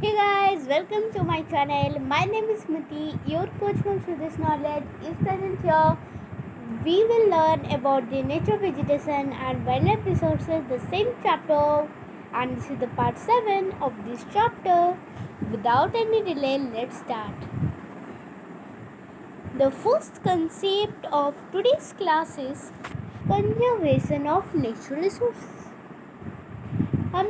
Hey guys, welcome to my channel. My name is Smriti. Your coach from Smruti'S Knowledge is present here. We will learn about the nature, vegetation, and wildlife resources, the same chapter, and this is the part 7 of this chapter. Without any delay, let's start. The first concept of today's class is conservation of natural resources. हम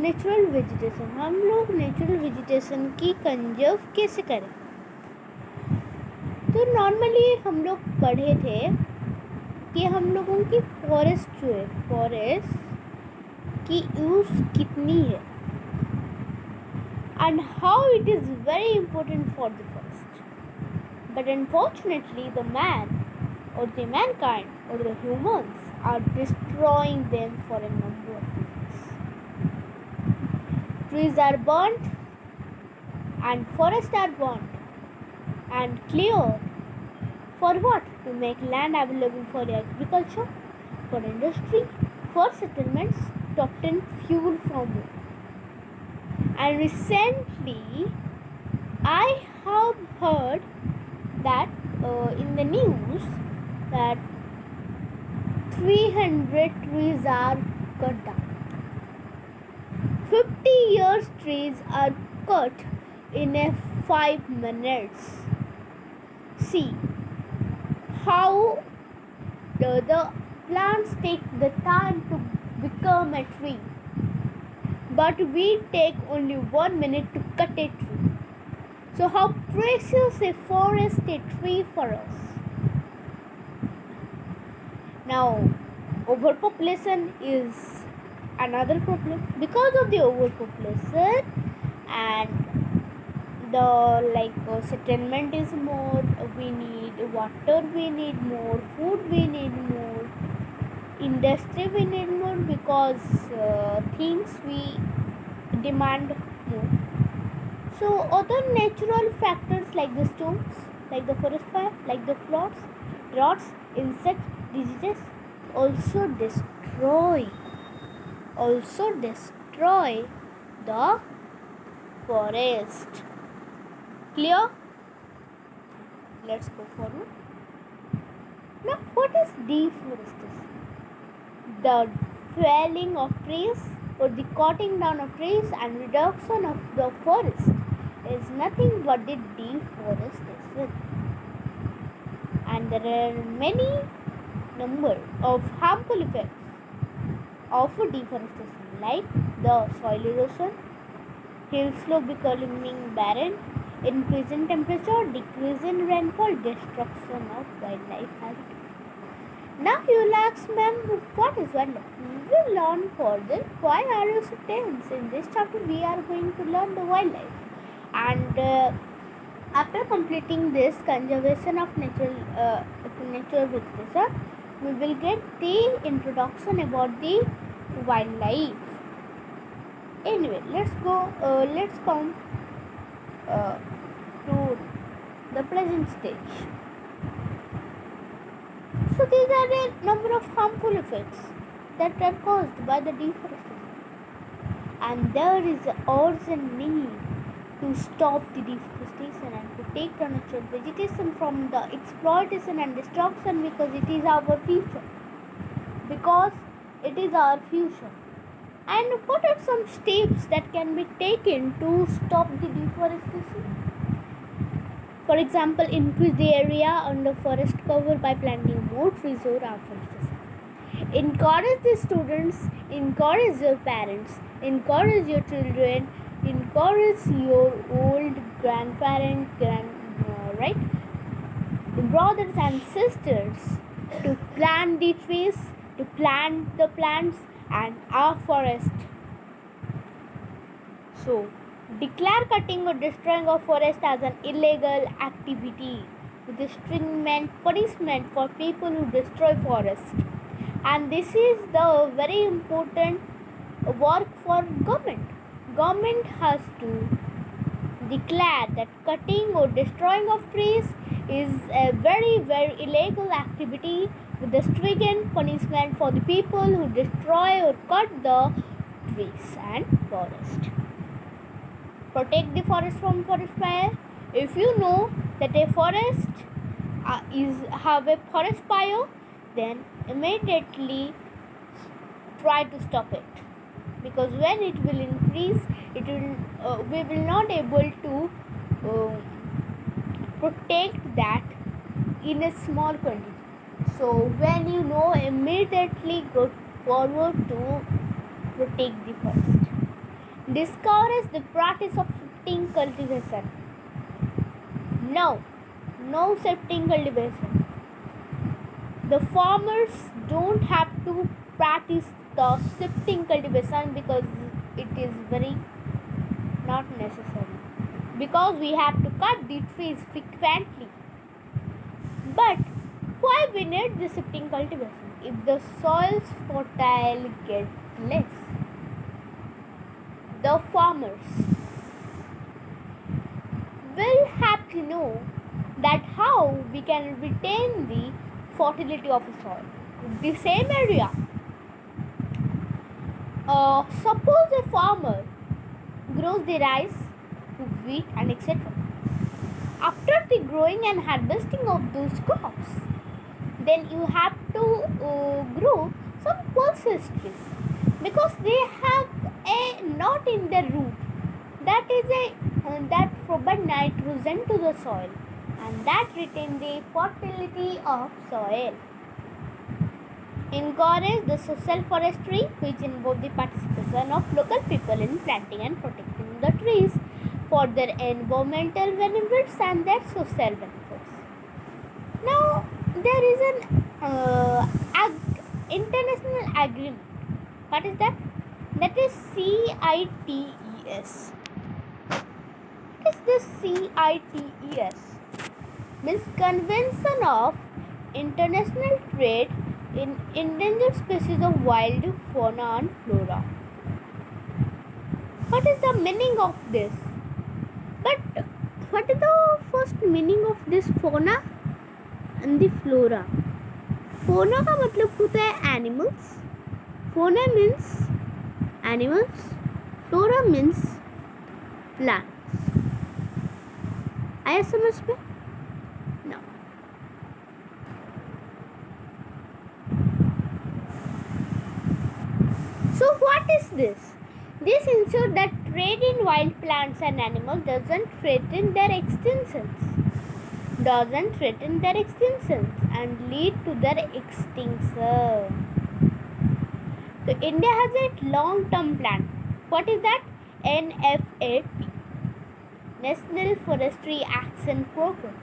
natural vegetation हम लोग natural vegetation की conserve कैसे करें। तो normally हम लोग पढ़े थे कि हम लोगों की फॉरेस्ट जो है फॉरेस्ट की यूज़ कितनी है and how it is very important for the forest, but unfortunately the man or the mankind or the humans are destroying them for a number of reasons. Trees are burnt and forests are burnt and cleared. For what? To make land available for agriculture, for industry, for settlements, to obtain fuel from it. And recently, I have heard that in the news that 300 trees are cut down. 50 years trees are cut in a 5 minutes. See how the plants take the time to become a tree, but we take only 1 minute to cut a tree. So how precious a forest a tree for us. Now, overpopulation is another problem. Because of the overpopulation and the settlement is more, we need water, we need more food, we need more industry, we need more because things we demand more. So other natural factors like the storms, like the forest fire, like the floods, droughts, insects, diseases also destroy the forest. Clear? Let's go forward. Now, what is deforestation? The felling of trees or the cutting down of trees and reduction of the forest is nothing but the deforestation. And there are many number of harmful effects of deforestation, like the soil erosion, hill slope becoming barren, increase in temperature, decrease in rainfall, destruction of wildlife habitat. Now you will ask, ma'am, what is wildlife? We will learn further. Why are you so tense? In this chapter we are going to learn the wildlife, and after completing this conservation of natural vegetation, we will get the introduction about the wildlife. Anyway, let's come to the present stage. So these are a number of harmful effects that are caused by the deforestation, and there is an urgent need to stop the deforestation and to take the natural vegetation from the exploitation and destruction, because it is our future. Because it is our future. And what are some steps that can be taken to stop the deforestation? For example, increase the area under forest cover by planting more trees or afforestation. Encourage the students, encourage your parents, encourage your children, encourage your old grandparents, brothers and sisters to plant the trees, to plant the plants and our forest. So, declare cutting or destroying of forest as an illegal activity with a stringent punishment for people who destroy forest. And this is the very important work for government. Government has to declare that cutting or destroying of trees is a very illegal activity with a stringent punishment for the people who destroy or cut the trees and forest. protect the forest from forest fire. If you know that a forest is have a forest fire, then immediately try to stop it, because when it will increase, it will we will not able to protect that in a small quantity. So when you know, immediately go forward to protect the forest. Discourages the practice of shifting cultivation. No shifting cultivation. The farmers don't have to practice the shifting cultivation because it is very not necessary, because we have to cut the trees frequently. But why we need the shifting cultivation? If the soil's fertile get less, the farmers will have to know that how we can retain the fertility of the soil. The same area. Suppose a farmer grows the rice, wheat, and etc. After the growing and harvesting of those crops, then you have to grow some pulses trees, because they have a knot in their root that is a that provide nitrogen to the soil, and that retain the fertility of soil. Encourage the social forestry, which involve the participation of local people in planting and protecting the trees for their environmental benefits and their social benefits. Now, there is an international agreement. What is that? That is CITES. What is this CITES? Means Convention of International Trade in Endangered Species of Wild Fauna and Flora. What is the meaning of this? But what is the first meaning of this fauna and the flora? Fauna का मतलब होता है animals. Fauna means animals. Flora means plants. आया समझ में? No. So what is this? This ensures that trade in wild plants and animals doesn't threaten their extinctions and lead to their extinction. So India has a long-term plan. What is that? NFAP, National Forestry Action Program.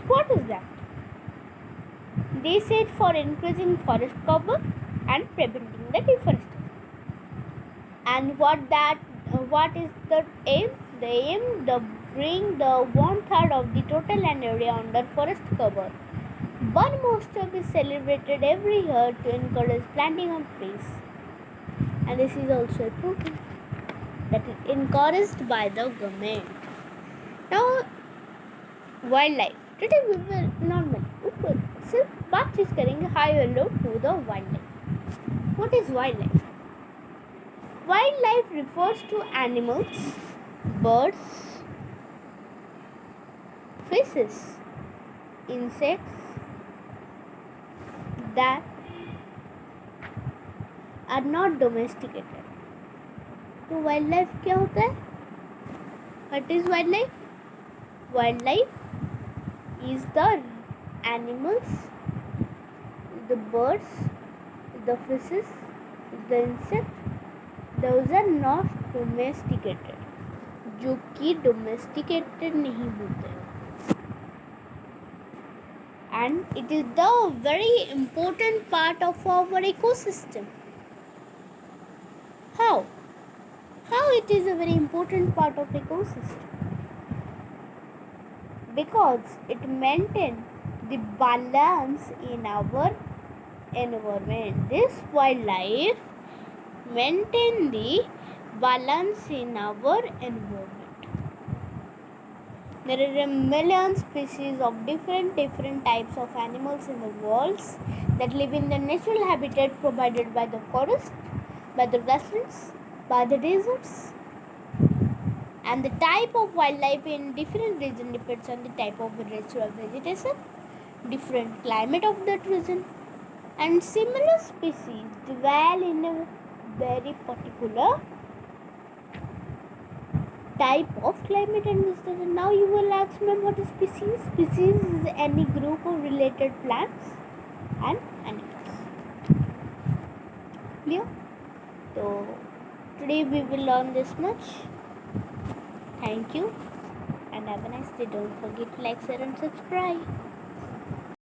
What is that? They said for increasing forest cover and preventing the deforestation. And what is the aim? The aim to bring the 1/3 of the total land area under forest cover. One Monster is celebrated every year to encourage planting of trees. And this is also a program that is encouraged by the government. Now, wildlife. Today we will normally सिर्फ बातचीत करेंगे hi hello to the wildlife. What is wildlife? Wildlife refers to animals, birds, fishes, insects that are not domesticated. तो wildlife क्या होता है? What is wildlife? Wildlife is the animals, the birds, the fishes, the insects, those are not domesticated, जो कि domesticated नहीं होते. And it is the very important part of our ecosystem. How it is a very important part of ecosystem? Because it maintains the balance in our environment. This wildlife maintain the balance in our environment. There are million species of different types of animals in the world that live in the natural habitat provided by the forest, by the grasslands, by the deserts. And the type of wildlife in different region depends on the type of natural vegetation, different climate of that region, and similar species dwell in a very particular type of climate and vegetation. Now you will ask me what is species. Species is any group of related plants and animals. Clear? So today we will learn this much. Thank you and have a nice day. Don't forget to like, share and subscribe.